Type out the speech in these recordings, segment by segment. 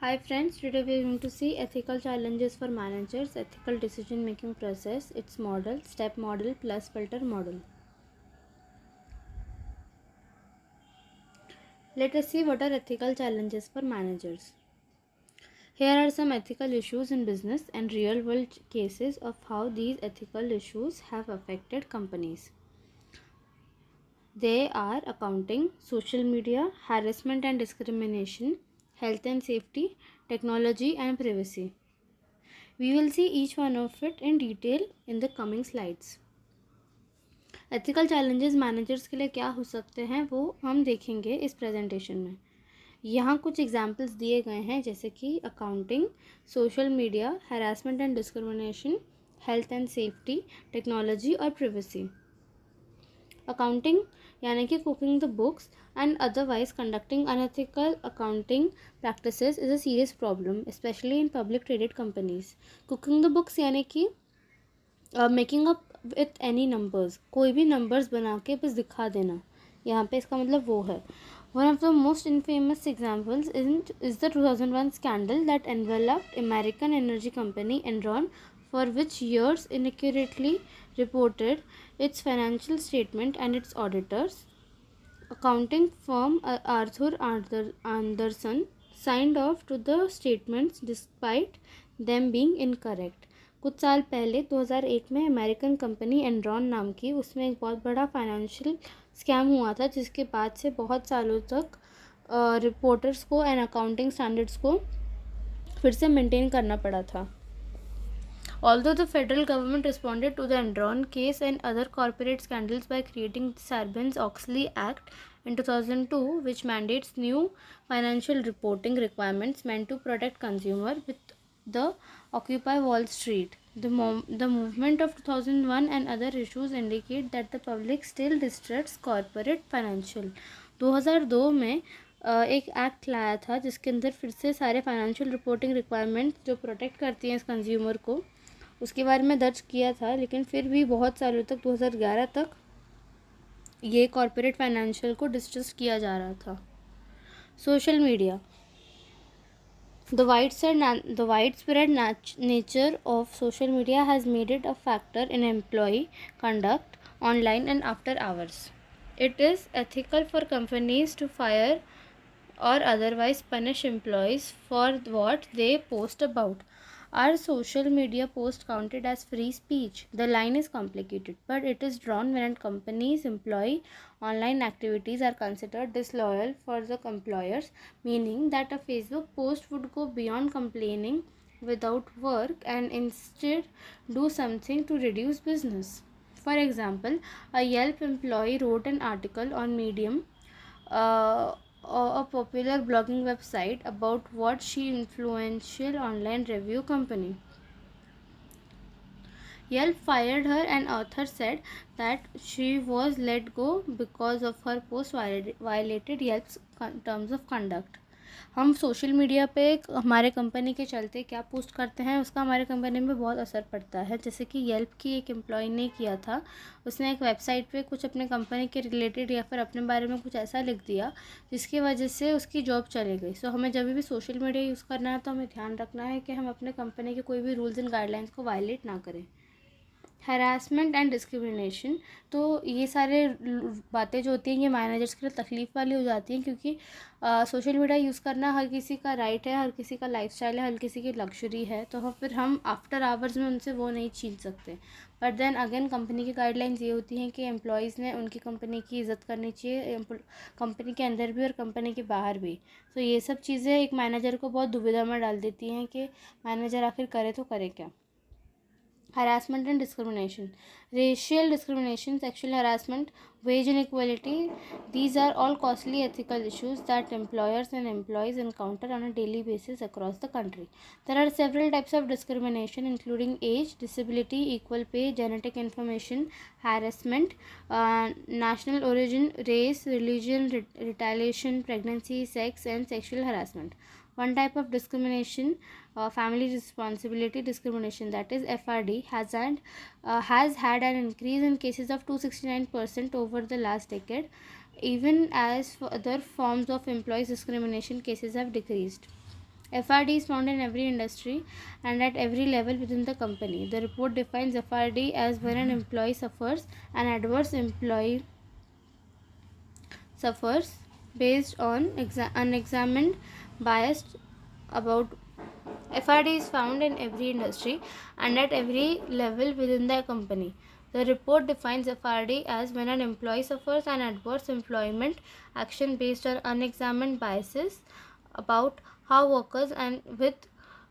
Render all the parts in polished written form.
Hi friends, today we are going to see ethical challenges for managers, ethical decision making process, its model, step model plus filter model. Let us see what are ethical challenges for managers. Here are some ethical issues in business and real world cases of how these ethical issues have affected companies. They are accounting, social media, harassment and discrimination, health and safety, technology and privacy. We will see each one of it in detail in the coming slides. Ethical challenges managers के लिए क्या हो सकते हैं वो हम देखेंगे इस प्रेजेंटेशन में. यहाँ कुछ एग्जाम्पल्स दिए गए हैं जैसे कि accounting, social media, harassment and discrimination, health and safety, technology और प्रिवेसी. अकाउंटिंग यानी कि cooking the books and otherwise conducting unethical accounting practices is a serious problem specially in public traded companies. Cooking the books यानी कि making up with any numbers, कोई भी numbers बना के बस दिखा देना, यहाँ पे इसका मतलब वो है. One of the most infamous examples is the 2001 scandal that enveloped American energy company Enron, for which years inaccurately reported its financial statement and its auditors. Accounting firm Arthur Anderson signed off to the statements despite them being incorrect. कुछ साल पहले 2001 में American company Enron नाम की, उसमें एक बहुत बड़ा फाइनेंशियल स्कैम हुआ था जिसके बाद से बहुत सालों तक रिपोर्टर्स को एंड अकाउंटिंग स्टैंडर्ड्स को फिर से मेंटेन करना पड़ा था. Although the federal government responded to the Enron case and other corporate scandals by creating the Sarbanes-Oxley Act in 2002, which mandates new financial reporting requirements meant to protect consumer with the Occupy Wall Street. The movement of 2001 and other issues indicate that the public still distrusts corporate financial. 2002 में एक act लाया था जिसके अंदर फिर से सारे financial reporting requirement जो प्रोटेक्ट करती हैं इस कंज्यूमर को, उसके बारे में दर्ज किया था. लेकिन फिर भी बहुत सालों तक 2011 तक ये कॉर्पोरेट फाइनेंशियल को डिस्ट्रस्ट किया जा रहा था. Social media. The widespread nature of social media has made it a factor in employee conduct online and after hours. It is ethical for companies to fire or otherwise punish employees for what they post about. Are social media posts counted as free speech? The line is complicated, but it is drawn when companies' employee online activities are considered disloyal for the employers, meaning that a Facebook post would go beyond complaining without work and instead do something to reduce business. For example, a Yelp employee wrote an article on Medium, a popular blogging website, about what she influential online review company. Yelp fired her and author said that she was let go because of her post violated Yelp's terms of conduct. हम social media पे हमारे company के चलते क्या post करते हैं उसका हमारे कंपनी में बहुत असर पड़ता है. जैसे कि येल्प की एक एम्प्लॉय ने किया था, उसने एक वेबसाइट पे कुछ अपने कंपनी के रिलेटेड या फिर अपने बारे में कुछ ऐसा लिख दिया जिसकी वजह से उसकी जॉब चली गई. सो हमें जब भी सोशल मीडिया यूज़ करना है तो हमें ध्यान रखना है कि हम अपने कंपनी के कोई भी रूल्स एंड गाइडलाइंस को वायलेट ना करें. Harassment and discrimination. तो ये सारे बातें जो होती हैं ये मैनेजर्स के लिए तकलीफ़ वाली हो जाती हैं क्योंकि सोशल मीडिया यूज़ करना हर किसी का राइट है, हर किसी का लाइफस्टाइल है, हर किसी की लग्जरी है. तो फिर हम आफ्टर आवर्स में उनसे वो नहीं छीन सकते. बट देन अगेन कंपनी की गाइडलाइंस ये होती हैं कि एम्प्लॉयज़ ने उनकी कंपनी की इज़्ज़त करनी चाहिए, कंपनी के अंदर भी और कंपनी के बाहर भी. तो ये सब चीज़ें एक मैनेजर को बहुत दुविधा में डाल देती हैं कि मैनेजर आखिर करे तो करे क्या. Harassment and discrimination. Racial discrimination, sexual harassment, wage inequality, these are all costly ethical issues that employers and employees encounter on a daily basis across the country. There are several types of discrimination including age, disability, equal pay, genetic information, harassment, national origin, race, religion, retaliation, pregnancy, sex and sexual harassment. One type of discrimination, family responsibility discrimination, that is FRD, has had an increase in cases of 269% over the last decade, even as other forms of employees discrimination cases have decreased. FRD is found in every industry and at every level within the company. The report defines FRD as when an employee suffers an adverse employee suffers based on unexamined bias about. FRD is found in every industry and at every level within the company. The report defines FRD as when an employee suffers an adverse employment action based on unexamined biases about how workers and with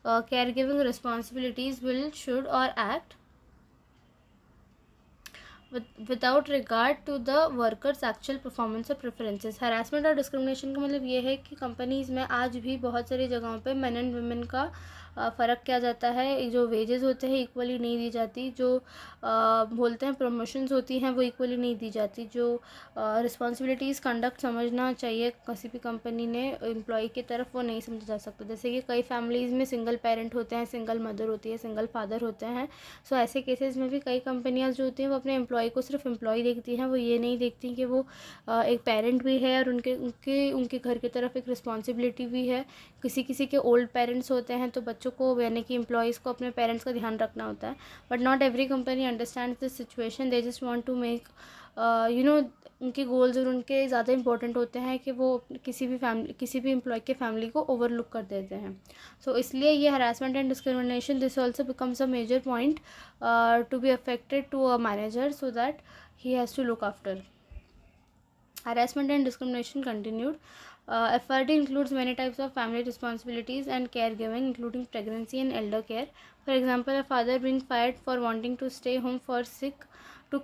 caregiving responsibilities will, should, or act without regard to the workers actual performance और preferences. Harassment और discrimination का मतलब ये है कि companies में आज भी बहुत सारी जगहों पे मेन एंड वुमेन का फ़र्क किया जाता है. जो वेजेस होते हैं इक्वली नहीं दी जाती, जो बोलते हैं प्रमोशंस होती हैं वो इक्वली नहीं दी जाती, जो रिस्पॉन्सिबिलिटीज़ कंडक्ट समझना चाहिए किसी भी कंपनी ने एम्प्लॉय की तरफ वो नहीं समझा जा सकता. जैसे कि कई फैमिलीज़ में सिंगल पेरेंट होते हैं, सिंगल मदर होती है, सिंगल फादर होते हैं. सो ऐसे केसेस में भी कई कंपनियाँ जो होती हैं वो अपने एम्प्लॉय को सिर्फ एम्प्लॉय देखती हैं. वो ये नहीं देखती कि वो एक पेरेंट भी है और उनके घर की तरफ एक रिस्पॉन्सिबिलिटी भी है. किसी के ओल्ड पेरेंट्स होते हैं तो बच्चों को यानी कि एम्प्लॉयज़ को अपने पेरेंट्स का ध्यान रखना होता है. But not every company understand this situation. They just want to make उनके गोल्स और उनके ज़्यादा इंपॉर्टेंट होते हैं कि वो किसी भी एम्प्लॉय के फैमिली को ओवरलुक कर देते हैं. सो इसलिए ये harassment and discrimination this also becomes a major point to be affected to a manager so that he has to look after. Harassment and discrimination continued. FRD includes many types of family responsibilities and caregiving, including pregnancy and elder care. For example, a father being fired for wanting to stay home for sick to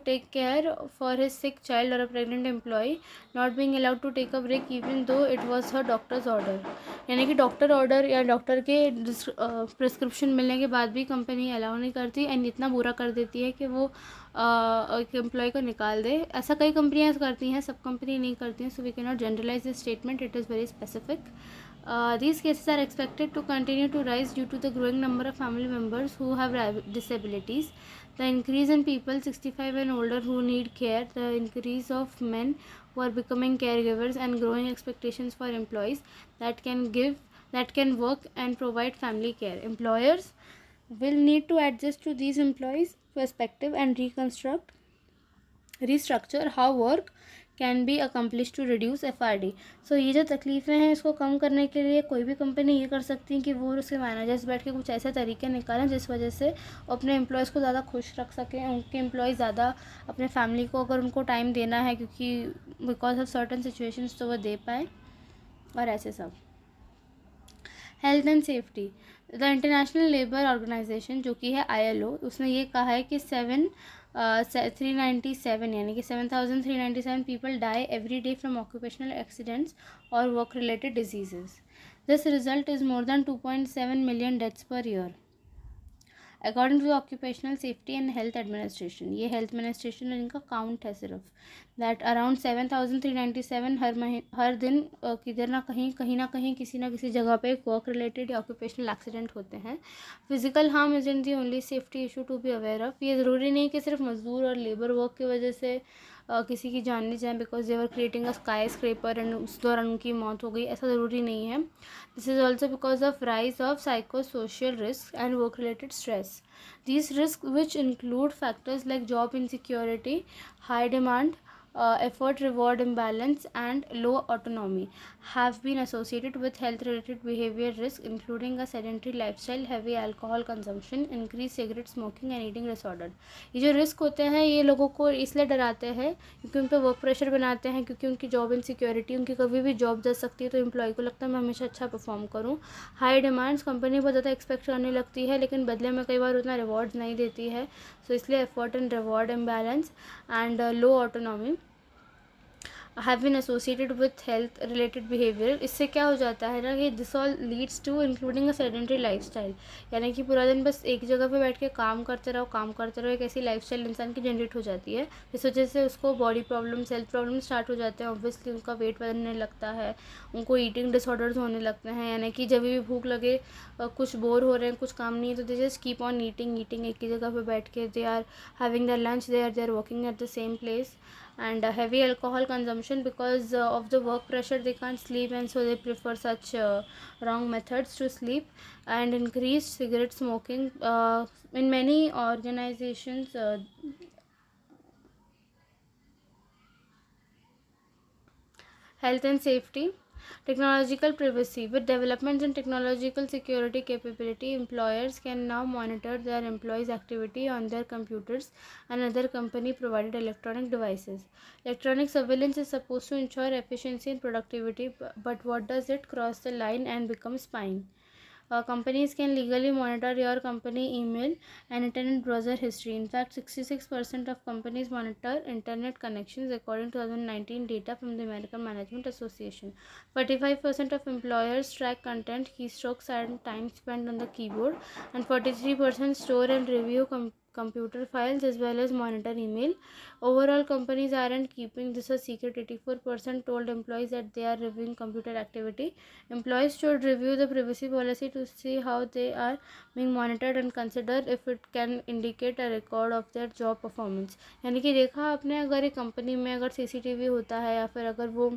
take care for his sick child, or a pregnant employee not being allowed to take a break even though it was her doctor's order. यानी कि doctor order या doctor के prescription मिलने के बाद भी company allow नहीं करती एंड इतना बुरा कर देती है कि वो एक एम्प्लॉय को निकाल दे. ऐसा कई कंपनियां करती हैं, सब कंपनी नहीं करती हैं. So we can not generalise this statement, it is very specific. These cases are expected to continue to rise due to the growing number of family members who have disabilities, the increase in people 65 and older who need care, the increase of men who are becoming caregivers, and growing expectations for employees that can work and provide family care. Employers will need to adjust to these employees' perspective and restructure how work can be accomplish to reduce FRD. So ये जो तकलीफ़ें हैं इसको कम करने के लिए कोई भी कंपनी ये कर सकती है कि वो उसके मैनेजर्स बैठ के कुछ ऐसे तरीके निकालें जिस वजह से वो अपने एम्प्लॉयज़ को ज़्यादा खुश रख सकें. उनके एम्प्लॉयज़ ज़्यादा अपने फैमिली को अगर उनको टाइम देना है क्योंकि बिकॉज ऑफ सर्टन सिचुएशंस तो वो दे पाए और ऐसे सब. Health and safety. The international labour organisation जो कि है ILO, उसने ये कहा है कि 397 यानी कि 7,397 people die every day from occupational accidents और work related diseases. This result is more than 2.7 million deaths per year according to the occupational safety and health administration. ये हेल्थ एडमिनिस्ट्रेशन इनका काउंट है सिर्फ. दैट अराउंड 7,397 हर दिन किधर ना कहीं किसी ना किसी जगह पे वर्क रिलेटेड या ऑक्यूपेशनल एक्सीडेंट होते हैं. Physical harm is in the only safety issue to be aware of. ये ज़रूरी नहीं कि सिर्फ मजदूर और लेबर वर्क की वजह से किसी की जान नहीं जाए because they were creating a sky scraper and उस दौरान उनकी मौत हो गई, ऐसा ज़रूरी नहीं है. This is also because of rise of psychosocial risk and work related stress. These risks, which include factors like job insecurity, high demand, effort-reward imbalance, and low autonomy, have been associated with health-related behavior risk, including a sedentary lifestyle, heavy alcohol consumption, increased cigarette smoking, and eating disorder. ये जो risk होते हैं ये लोगों को इसलिए डराते हैं क्योंकि उन पर वर्क प्रेशर बनाते हैं, क्योंकि उनकी जॉब इनसिक्योरिटी, उनकी कभी भी जॉब जा सकती है तो एम्प्लॉय को लगता है मैं हमेशा अच्छा परफॉर्म करूँ. हाई डिमांड्स, कंपनी बहुत ज़्यादा एक्सपेक्ट करने लगती है लेकिन बदले में कई बार उतना रिवॉर्ड्स नहीं देती है. सो इसलिए effort and reward imbalance and low autonomy have been associated with health related behavior. इससे क्या हो जाता है ना कि this all leads to including a sedentary lifestyle, यानी कि पूरा दिन बस एक जगह पे बैठ के काम करते रहो. एक ऐसी लाइफस्टाइल इंसान की जनरेट हो जाती है जिस वजह से उसको body problems, health problems start हो जाते हैं. ऑब्वियसली उनका वेट बढ़ने लगता है, उनको ईटिंग डिसऑर्डर्स होने लगते हैं, यानी कि जब भी भूख लगे, कुछ बोर हो रहे हैं, कुछ काम नहीं है तो they just keep on eating एक ही जगह पे बैठ के. They are having their lunch, they are working at the same place and heavy alcohol consumption because of the work pressure they can't sleep, and so they prefer such wrong methods to sleep. And increased cigarette smoking in many organizations. Health and safety. Technological privacy. With developments in technological security capability, employers can now monitor their employees' activity on their computers and other company provided electronic devices. Electronic surveillance is supposed to ensure efficiency and productivity, but what does it cross the line and become spying? Companies can legally monitor your company email and internet browser history. In fact, 66% of companies monitor internet connections according to 2019 data from the American Management Association. 45% of employers track content, keystrokes, and time spent on the keyboard, and 43% store and review computer files as well as monitor email. Overall, companies aren't keeping this a secret. 84% told employees that they are reviewing computer activity. Employees should review the privacy policy to see how they are being monitored and consider if it can indicate a record of their job performance. यानी कि देखा आपने, अगर एक company में अगर CCTV होता है या फिर अगर वो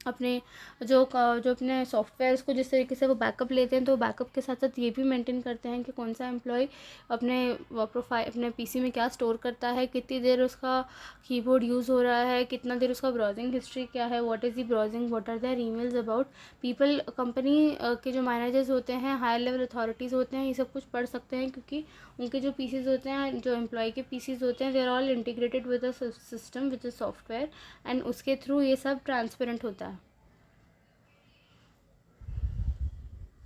अपने जो अपने सॉफ्टवेयर्स को जिस तरीके से वो बैकअप लेते हैं, तो बैकअप के साथ साथ ये भी मेंटेन करते हैं कि कौन सा एम्प्लॉय अपने प्रोफाइल अपने पीसी में क्या स्टोर करता है, कितनी देर उसका कीबोर्ड यूज़ हो रहा है, कितना देर उसका ब्राउजिंग हिस्ट्री क्या है, what is the browsing, what are their emails about people. Company के जो मैनेजर्स होते हैं, हायर लेवल अथॉरिटीज़ होते हैं, ये सब कुछ पढ़ सकते हैं क्योंकि उनके जो पीसीज होते हैं, जो एम्प्लॉय के पीसीज होते हैं, they are all integrated with a system with a software, and उसके थ्रू ये सब ट्रांसपेरेंट होता है।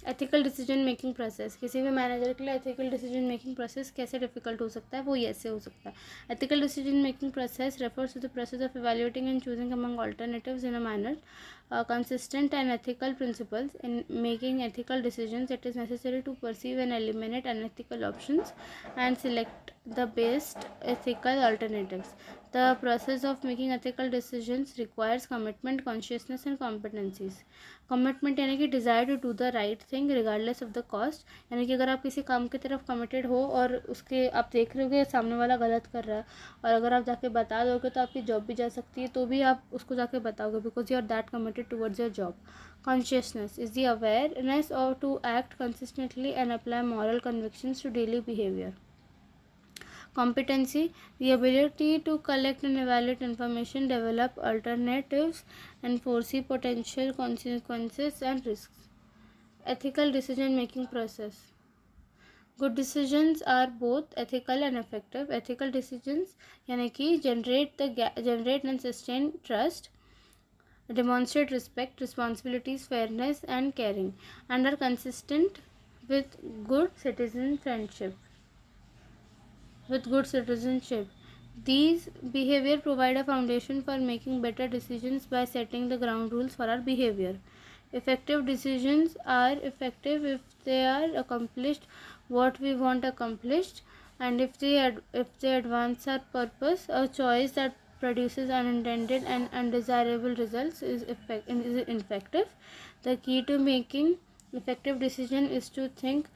Ethical decision making process. किसी भी मैनेजर के लिए एथिकल डिसीजन मेकिंग प्रोसेस कैसे डिफिकल्ट हो सकता है, वो ये ऐसे हो सकता है। Ethical decision making process refers to the process of evaluating and choosing among alternatives in a manner consistent and ethical principles. In making ethical decisions, it is necessary to perceive and eliminate unethical options and select the best ethical alternatives. The process of making ethical decisions requires commitment, consciousness and competencies. Commitment यानी कि desire to do the right thing regardless of the cost, यानी कि अगर आप किसी काम की तरफ कमिटेड हो और उसके आप देख रहे हो कि सामने वाला गलत कर रहा है, और अगर आप जाके बता दोगे तो आपकी जॉब भी जा सकती है, तो भी आप उसको जाके बताओगे because you are that committed towards your job. Consciousness is the awareness of to act consistently and apply moral convictions to daily behavior. Competency, the ability to collect and evaluate information, develop alternatives, and foresee potential consequences and risks. Ethical decision making process. Good decisions are both ethical and effective. Ethical decisions यानी कि generate and sustain trust, demonstrate respect, responsibilities, fairness, and caring, and are consistent with good citizenship. These behavior provide a foundation for making better decisions by setting the ground rules for our behavior. Effective decisions are effective if they are accomplished what we want accomplished, and if they advance our purpose. A choice that produces unintended and undesirable results is ineffective. The key to making effective decision is to think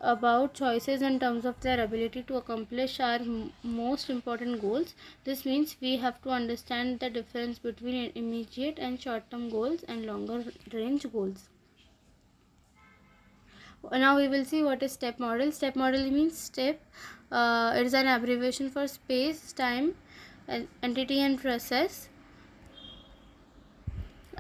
about choices in terms of their ability to accomplish our most important goals. This means we have to understand the difference between immediate and short-term goals and longer range goals. Now we will see what is step model. Step model means step. It is an abbreviation for space, time, entity and process.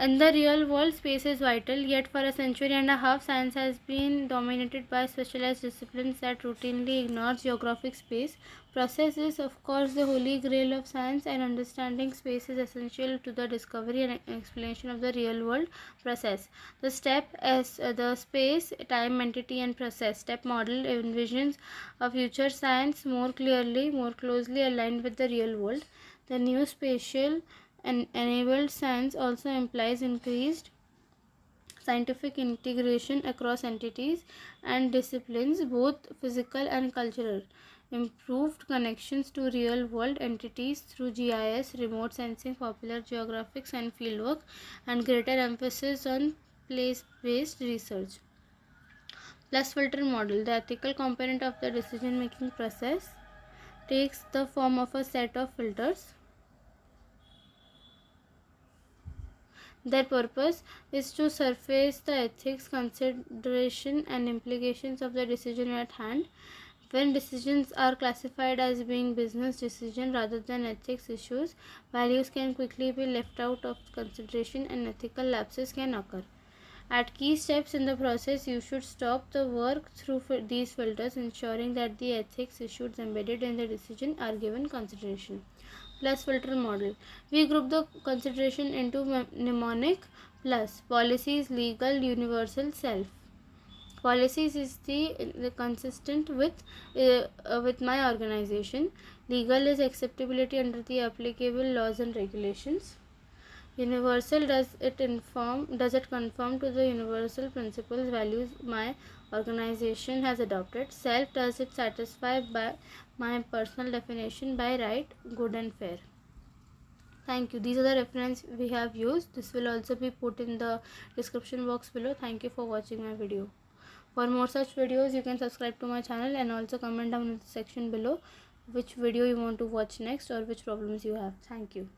In the real world, space is vital, yet for a century and a half, science has been dominated by specialized disciplines that routinely ignore geographic space. Process is, of course, the holy grail of science, and understanding space is essential to the discovery and explanation of the real world process. The step is the space, time, entity, and process. Step model envisions a future science more closely aligned with the real world. The new spatial and enabled science also implies increased scientific integration across entities and disciplines, both physical and cultural, improved connections to real world entities through GIS, remote sensing, popular geographics and fieldwork, and greater emphasis on place-based research. Plus filter model. The ethical component of the decision making process takes the form of a set of filters Their purpose is to surface the ethics, consideration, and implications of the decision at hand. When decisions are classified as being business decisions rather than ethics issues, values can quickly be left out of consideration and ethical lapses can occur. At key steps in the process, you should stop the work through these filters, ensuring that the ethics issues embedded in the decision are given consideration. Plus filter model. We group the consideration into mnemonic plus policies, legal, universal, self. Policies is the consistent with my organization. Legal is acceptability under the applicable laws and regulations. Universal, does it conform to the universal principles values my organization has adopted. Self, does it satisfy by my personal definition by right, good and fair. Thank you. These are the reference we have used. This will also be put in the description box below. Thank you for watching my video. For more such videos, you can subscribe to my channel and also comment down in the section below which video you want to watch next or which problems you have. Thank you.